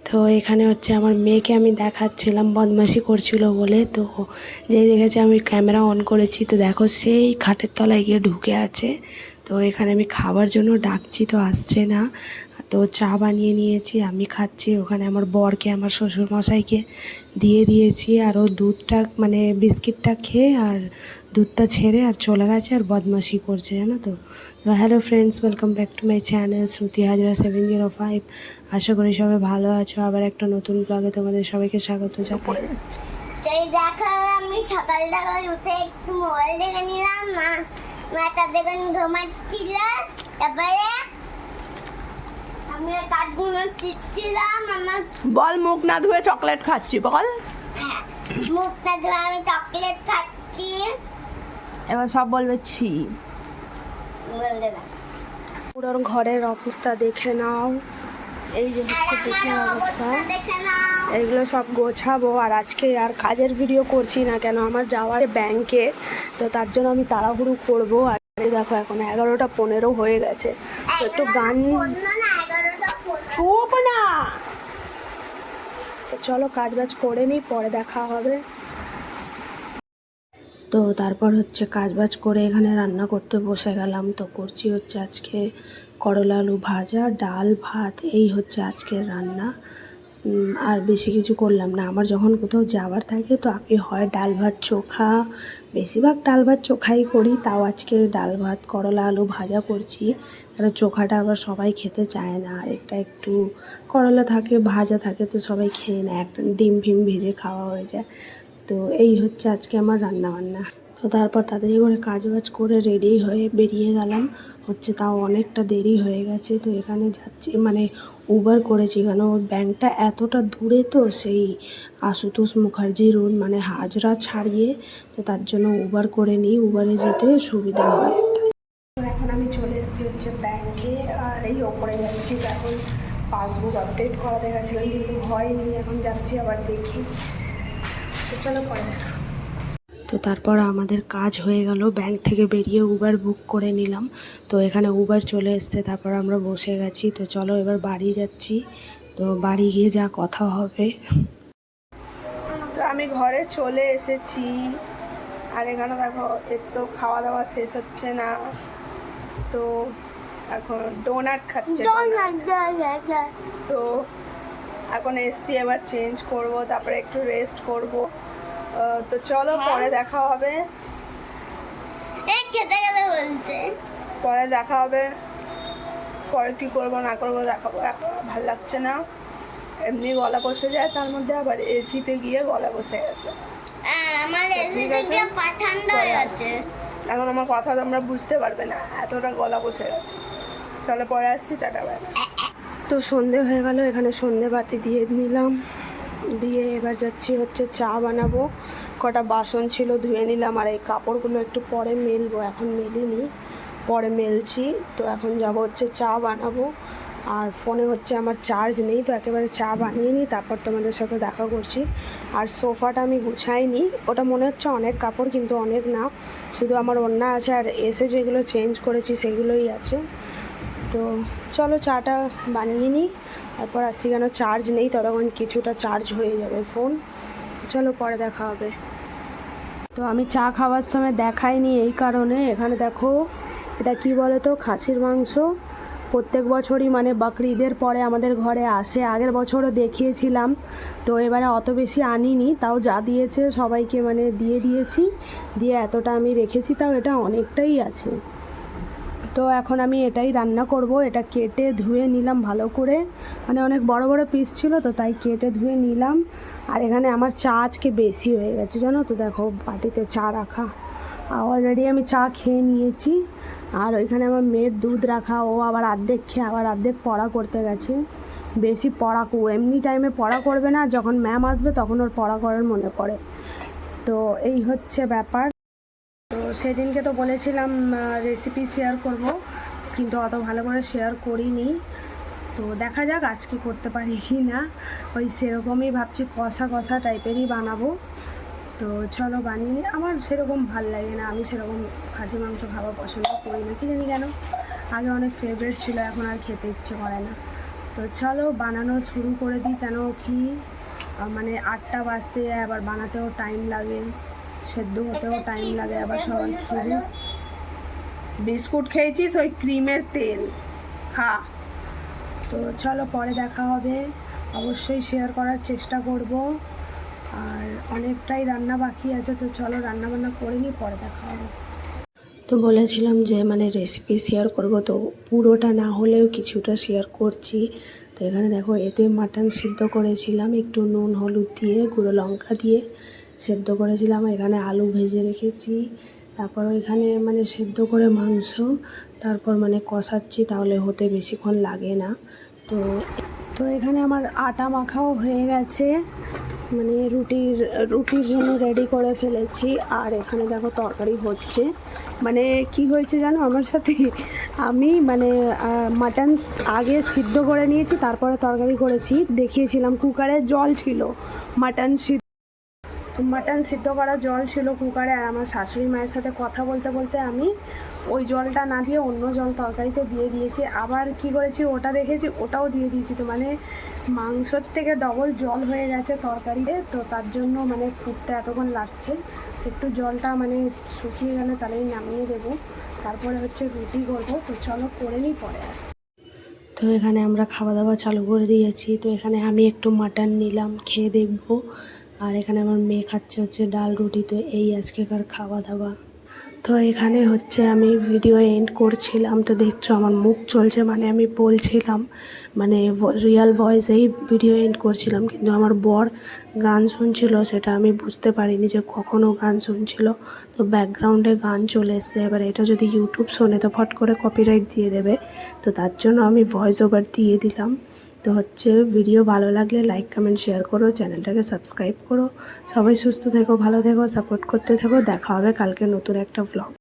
তো এখানে হচ্ছে আমার মেয়েকে আমি দেখাচ্ছিলাম বদমাশি করছিল বলে। তো যেই দেখেছে আমি ক্যামেরা অন করেছি, তো দেখো সেই খাটের তলায় গিয়ে ঢুকে আছে। তো এখানে আমি খাবার জন্য ডাকছি, তো আসছে না। তো চা বানিয়ে নিয়েছি, আমি খাচ্ছি। ওখানে আমার বরকে, আমার শ্বশুরমশাইকে দিয়ে দিয়েছি। আর ও দুধটা মানে বিস্কিটটা খেয়ে আর দুধটা ছেড়ে আর চলে গেছে আর বদমাশি করছে, জানো তো। তো hello friends, welcome back to my channel Shruti Hazra 705। আশা করি সবাই ভালো আছো। আবার একটা নতুন ব্লগে তোমাদের সবাইকে স্বাগত জানাই। দেখো আমি সকাল সকাল উঠে একটু মোবাইল দেখে নিলাম। মাটা দেখে ঘুমাচ্ছিল, তারপরে আমি কাঠগুলো শিখছিলাম। আমার বল মুখ না ধুয়ে চকলেট খাচ্ছি বল। মুখটা ধুয়ে আমি চকলেট খাচ্ছি। এবার সব বলবে ছি। বলতে না পুরো ঘরের অবস্থা দেখে নাও। এই যে হচ্ছে দেখে অবস্থা, দেখে নাও। এইগুলো সব গোছাবো। আর আজকে আর কাজের ভিডিও করছি না, কেন আমার যাওয়ার ব্যাংকে, তো তার জন্য আমি তাড়াহুড়ো করবো। আর দেখো এখন 11:15 হয়ে গেছে। তো একটু গান চুপ না, তো চলো কাজ বাজ করে নিই, পরে দেখা হবে। তো তারপর হচ্ছে কাজ বাজ করে এখানে রান্না করতে বসে গেলাম। তো করছি হচ্ছে আজকে করলা আলু ভাজা, ডাল ভাত, এই হচ্ছে আজকের রান্না। আর বেশি কিছু করলাম না। আমার যখন কোথাও যাওয়ার থাকে তো আমি হয় ডাল ভাত চোখা, বেশিরভাগ ডাল ভাত চোখাই করি। তাও আজকে ডাল ভাত করলা আলু ভাজা করছি, কারণ চোখাটা আবার সবাই খেতে চায় না। আর একটা একটু করলা থাকে, ভাজা থাকে, তো সবাই খেয়ে নেয়, একটা ডিম ফিম ভেজে খাওয়া হয়ে যায়। তো এই হচ্ছে আজকে আমার রান্নাবান্না। তো তারপর তাড়াতাড়ি করে কাজ বাজ করে রেডি হয়ে বেরিয়ে গেলাম। হচ্ছে তাও অনেকটা দেরি হয়ে গেছে। তো এখানে যাচ্ছি মানে উবার করেছি, কেন ওর ব্যাংকটা এতটা দূরে, তো সেই আশুতোষ মুখার্জি রোড মানে হাজরা ছাড়িয়ে, তো তার জন্য উবার করে নিই, উবারে যেতে সুবিধা হয়। এখন আমি চলে এসেছি হচ্ছে ব্যাংকে, আর এই ওপরে যাচ্ছি। এখন পাসবুক আপডেট করাতে গেছিলাম কিন্তু হয়নি, এখন যাচ্ছি আবার দেখি। তো চলো পরে দেখা। তো তারপর আমাদের কাজ হয়ে গেল, ব্যাংক থেকে বেরিয়ে উবার বুক করে নিলাম। তো এখানে উবার চলে এসছে, তারপর আমরা বসে গেছি। তো চলো এবার বাড়ি যাচ্ছি, তো বাড়ি গিয়ে যা কথা হবে। তো আমি ঘরে চলে এসেছি, আর এখানে দেখো এর তো খাওয়া দাওয়া শেষ হচ্ছে না। তো এখন ডোনাট খাচ্ছে। তো এখন এসছি, এবার চেঞ্জ করব, তারপরে একটু রেস্ট করব। তো চলো পরে দেখা হবে। খেতে খেতে বলছে পরে দেখা হবে, পরে কী করবো না করবো দেখাবো। এখন ভাল লাগছে না, এমনি গলা বসে যায়, তার মধ্যে আবার এসিতে গিয়ে গলা বসে গেছে। আমার এসিতে গিয়ে ঠান্ডা হয়ে গেছে। এখন আমার কথা তোমরা বুঝতে পারবে না, এতটা গলা বসে গেছে। তাহলে পরে আসছি, টাটা বাই। তো সন্ধে হয়ে গেল, এখানে সন্ধে বাতি দিয়ে নিলাম, দিয়ে এবার যাচ্ছি হচ্ছে চা বানাবো। কটা বাসন ছিল ধুয়ে নিলাম, আর এই কাপড়গুলো একটু পরে মেলবো, এখন মেলিনি, পরে মেলছি। তো এখন যাব হচ্ছে চা বানাবো। আর ফোনে হচ্ছে আমার চার্জ নেই, তো একেবারে চা বানিয়ে নিই, তারপর তোমাদের সাথে দেখা করছি। আর সোফাটা আমি গুছাইনি, ওটা মনে হচ্ছে অনেক কাপড়, কিন্তু অনেক না, শুধু আমার ওড়না আছে, আর এসে যেগুলো চেঞ্জ করেছি সেগুলোই আছে। তো চলো চাটা বানিয়ে নিই, তারপর আসছি, কেন চার্জ নেই, ততক্ষণ কিছুটা চার্জ হয়ে যাবে ফোন। চলো পরে দেখা হবে। তো আমি চা খাওয়ার সময় দেখাইনি এই কারণে, এখানে দেখো এটা কি বলো তো, খাসির মাংস। প্রত্যেক বছরই মানে বকরিদের পরে আমাদের ঘরে আসে, আগের বছরও দেখিয়েছিলাম। তো এবারে অত বেশি আনিনি, তাও যা দিয়েছে সবাইকে মানে দিয়ে দিয়েছি, দিয়ে এতটা আমি রেখেছি, তাও এটা অনেকটাই আছে। তো এখন আমি এটাই রান্না করব। এটা কেটে ধুয়ে নিলাম ভালো করে, মানে অনেক বড় বড় পিস ছিল, তো তাই কেটে ধুয়ে নিলাম। আর এখানে আমার চা আজকে বেশি হয়ে গেছে, জানো তো, দেখো বাটিতে চা রাখা, অলরেডি আমি চা খেয়ে নিয়েছি। আর ওইখানে আমার মেয়ের দুধ রাখা, ও আবার অর্ধেক খেয়ে আবার অর্ধেক পড়া করতে গেছে। বেশি পড়া এমনি টাইমে পড়া করবে না, যখন ম্যাম আসবে তখন ওর পড়া করার মনে পড়ে। তো এই হচ্ছে ব্যাপার। তো সেদিনকে তো বলেছিলাম রেসিপি শেয়ার করব, কিন্তু অত ভালো করে শেয়ার করিনি। তো দেখা যাক আজকে করতে পারি কি না। ওই সেরকমই ভাবছি, কষা কষা টাইপেরই বানাবো। তো চলো বানিয়ে নিই। আমার সেরকম ভাল লাগে না, আমি সেরকম খাসি মাংস খাওয়া পছন্দ করি না, কি জানি কেন। আগে অনেক ফেভারিট ছিল, এখন আর খেতে ইচ্ছে করে না। তো চলো বানানো শুরু করে দিই। কেন কি মানে 8টা বাজতে যায়, আবার বানাতেও টাইম লাগে, সেদ্ধ হতেও টাইম লাগে, আবার সবার খিদে। বিস্কুট খেয়েছিস ওই ক্রিমের তেল খা। তো চলো পরে দেখা হবে, অবশ্যই শেয়ার করার চেষ্টা করব। আর অনেকটাই রান্না বাকি আছে, তো চলো রান্না বান্না করে নিই, পরে দেখা হবে। তো বলেছিলাম যে মানে রেসিপি শেয়ার করব, তো পুরোটা না হলেও কিছুটা শেয়ার করছি। তো এখানে দেখো এতে মাটন সিদ্ধ করেছিলাম, একটু নুন হলুদ দিয়ে গুঁড়ো লঙ্কা দিয়ে সেদ্ধ করেছিলাম। এখানে আলু ভেজে রেখেছি, তারপর এখানে মানে সেদ্ধ করে মাংস তারপর মানে কষাচ্ছি, তাহলে হতে বেশিক্ষণ লাগে না। তো তো এখানে আমার আটা মাখাও হয়ে গেছে, মানে রুটির জন্য রেডি করে ফেলেছি। আর এখানে দেখো তরকারি হচ্ছে। মানে কি হয়েছে জানো আমার সাথে, আমি মানে মাটন আগে সিদ্ধ করে নিয়েছি, তারপরে তরকারি করেছি। দেখিয়েছিলাম কুকারে জল ছিল, মাটন সিদ্ধ করা জল ছিল কুকারে। আর আমার শাশুড়ি মায়ের সাথে কথা বলতে বলতে আমি ওই জলটা না দিয়ে অন্য জল তরকারিতে দিয়ে দিয়েছি। আবার কি করেছি, ওটা দেখেছি ওটাও দিয়ে দিয়েছি। তো মানে মাংসর থেকে ডবল জল হয়ে গেছে তরকারিতে, তো তার জন্য মানে ফুটতে এতক্ষণ লাগছে। একটু জলটা মানে শুকিয়ে গেলে তাহলেই নামিয়ে দেবো, তারপরে হচ্ছে রুটি করবো। তো চলো করে নিই, পরে আসি। তো এখানে আমরা খাওয়া দাওয়া চালু করে দিয়েছি। তো এখানে আমি একটু মাটন নিলাম, খেয়ে দেখবো। আর এখানে আমার মেয়ে খাচ্ছে হচ্ছে ডাল রুটি। তো এই আজকেকার খাওয়া দাওয়া। তো এখানে হচ্ছে আমি ভিডিও এন্ড করছিলাম, তো দেখছো আমার মুখ চলছে, মানে আমি বলছিলাম মানে রিয়েল ভয়েসেই ভিডিও এন্ড করছিলাম। কিন্তু আমার বর গান শুনছিল, সেটা আমি বুঝতে পারিনি যে কখনও গান শুনছিল। তো ব্যাকগ্রাউন্ডে গান চলে এসছে, এবার এটা যদি ইউটিউব শোনে তো ফট করে কপিরাইট দিয়ে দেবে। তো তার জন্য আমি ভয়েস ওভার দিয়ে দিলাম। তো হচ্ছে ভিডিও ভালো লাগলে লাইক কমেন্ট শেয়ার করো, চ্যানেলটাকে সাবস্ক্রাইব করো। সবাই সুস্থ থেকো, ভালো থেকো, সাপোর্ট করতে থেকো। দেখা হবে কালকে নতুন একটা ব্লগ।